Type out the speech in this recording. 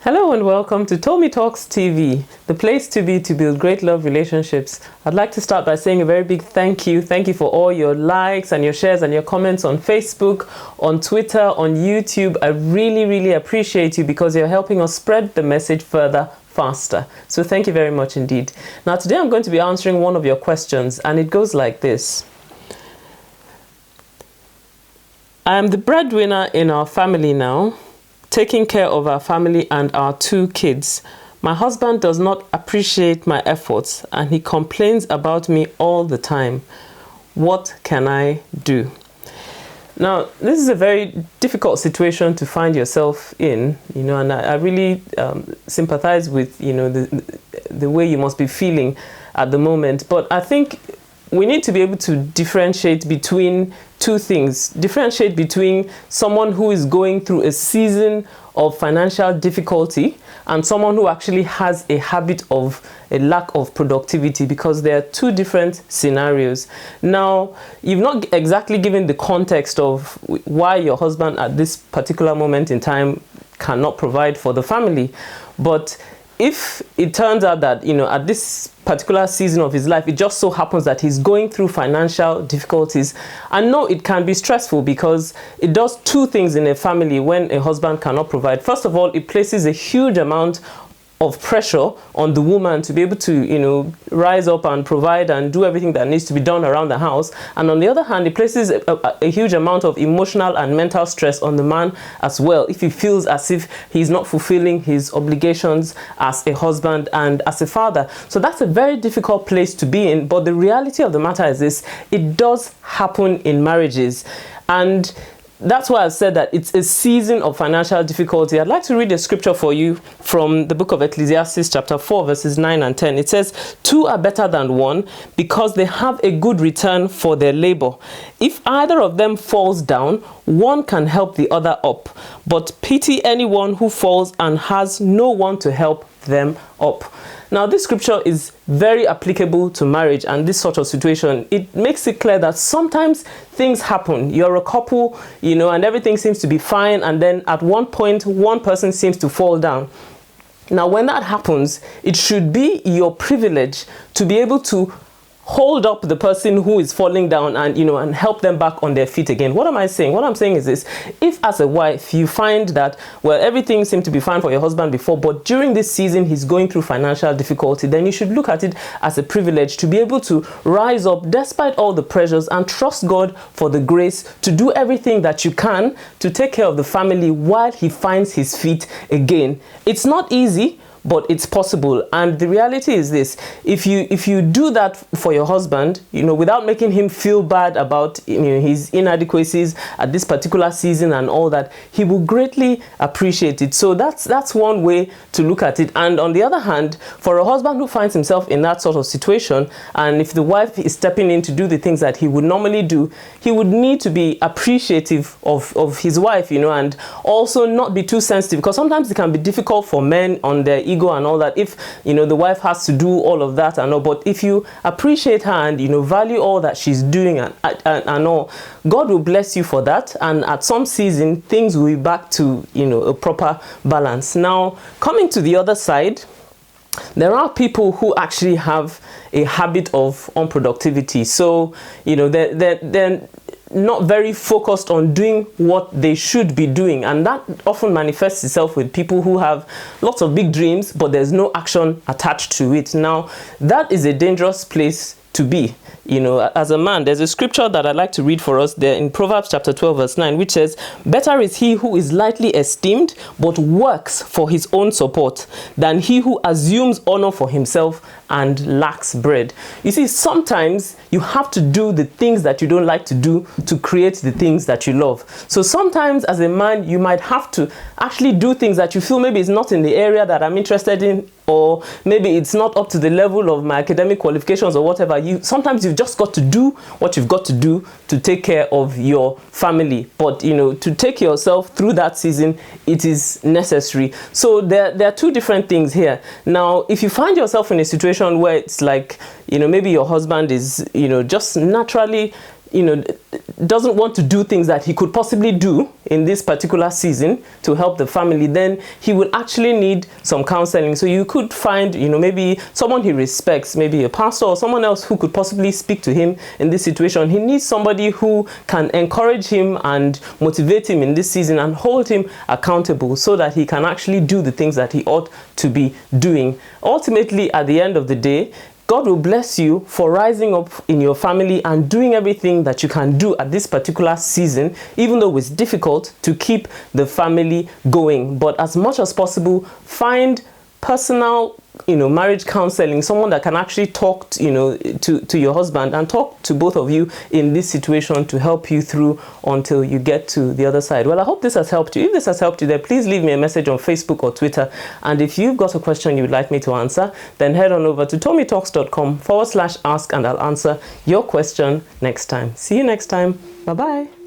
Hello and welcome to Tomi Talks TV, the place to be to build great love relationships. I'd like to start by saying a very big thank you. Thank you for all your likes and your shares and your comments on Facebook, on Twitter, on YouTube. I really appreciate you because you're helping us spread the message further, faster. So thank you very much indeed. Now today I'm going to be answering one of your questions and it goes like this. I am the breadwinner in our family now, taking care of our family and our 2 kids. My husband does not appreciate my efforts and he complains about me all the time. What can I do? Now, this is a very difficult situation to find yourself in, and I really sympathize with, the way you must be feeling at the moment. But I think we need to be able to differentiate between 2 things. Differentiate between someone who is going through a season of financial difficulty and someone who actually has a habit of a lack of productivity, because there are 2 different scenarios. Now, you've not exactly given the context of why your husband at this particular moment in time cannot provide for the family, but if it turns out that, at this particular season of his life, it just so happens that he's going through financial difficulties, I know it can be stressful because it does 2 things in a family when a husband cannot provide. First of all, it places a huge amount of pressure on the woman to be able to, rise up and provide and do everything that needs to be done around the house. And on the other hand, it places a huge amount of emotional and mental stress on the man as well, if he feels as if he's not fulfilling his obligations as a husband and as a father. So that's a very difficult place to be in. But the reality of the matter is this: it does happen in marriages. And that's why I said that it's a season of financial difficulty. I'd like to read a scripture for you from the book of Ecclesiastes chapter 4 verses 9 and 10. It says, 2 are better than 1 because they have a good return for their labor. If either of them falls down, one can help the other up. But pity anyone who falls and has no one to help them up. Now, this scripture is very applicable to marriage and this sort of situation. It makes it clear that sometimes things happen. You're a couple, and everything seems to be fine. And then at one point, one person seems to fall down. Now, when that happens, it should be your privilege to be able to hold up the person who is falling down and and help them back on their feet again. What am I saying? What I'm saying is this: if as a wife you find that, well, everything seemed to be fine for your husband before, but during this season he's going through financial difficulty, then you should look at it as a privilege to be able to rise up despite all the pressures and trust God for the grace to do everything that you can to take care of the family while he finds his feet again. It's not easy, but it's possible. And the reality is this: if you do that for your husband, without making him feel bad about his inadequacies at this particular season and all that, he will greatly appreciate it. So that's one way to look at it. And on the other hand, for a husband who finds himself in that sort of situation, and if the wife is stepping in to do the things that he would normally do, he would need to be appreciative of his wife, and also not be too sensitive, because sometimes it can be difficult for men on their ego and all that, if the wife has to do all of that and all. But if you appreciate her and value all that she's doing and all, God will bless you for that, and at some season things will be back to a proper balance. Now, coming to the other side, there are people who actually have a habit of unproductivity. So they're not very focused on doing what they should be doing, and that often manifests itself with people who have lots of big dreams but there's no action attached to it. Now, that is a dangerous place to be. As a man, there's a scripture that I'd like to read for us there in Proverbs chapter 12 verse 9, which says, better is he who is lightly esteemed but works for his own support than he who assumes honor for himself and lacks bread. You see, sometimes you have to do the things that you don't like to do to create the things that you love. So sometimes as a man, you might have to actually do things that you feel maybe it's not in the area that I'm interested in, or maybe it's not up to the level of my academic qualifications or whatever. Sometimes you've just got to do what you've got to do to take care of your family. But to take yourself through that season, it is necessary. So there are 2 different things here. Now, if you find yourself in a situation where it's like, maybe your husband is, just naturally doesn't want to do things that he could possibly do in this particular season to help the family, then he will actually need some counseling. So you could find, maybe someone he respects, maybe a pastor or someone else who could possibly speak to him in this situation. He needs somebody who can encourage him and motivate him in this season and hold him accountable so that he can actually do the things that he ought to be doing. Ultimately, at the end of the day, God will bless you for rising up in your family and doing everything that you can do at this particular season, even though it's difficult to keep the family going. But as much as possible, find personal marriage counseling, someone that can actually talk to your husband and talk to both of you in this situation to help you through until you get to the other side. Well, I hope this has helped you. If this has helped you, then please leave me a message on Facebook or Twitter. And if you've got a question you would like me to answer, then head on over to tommytalks.com/ask and I'll answer your question next time. See you next time. Bye-bye.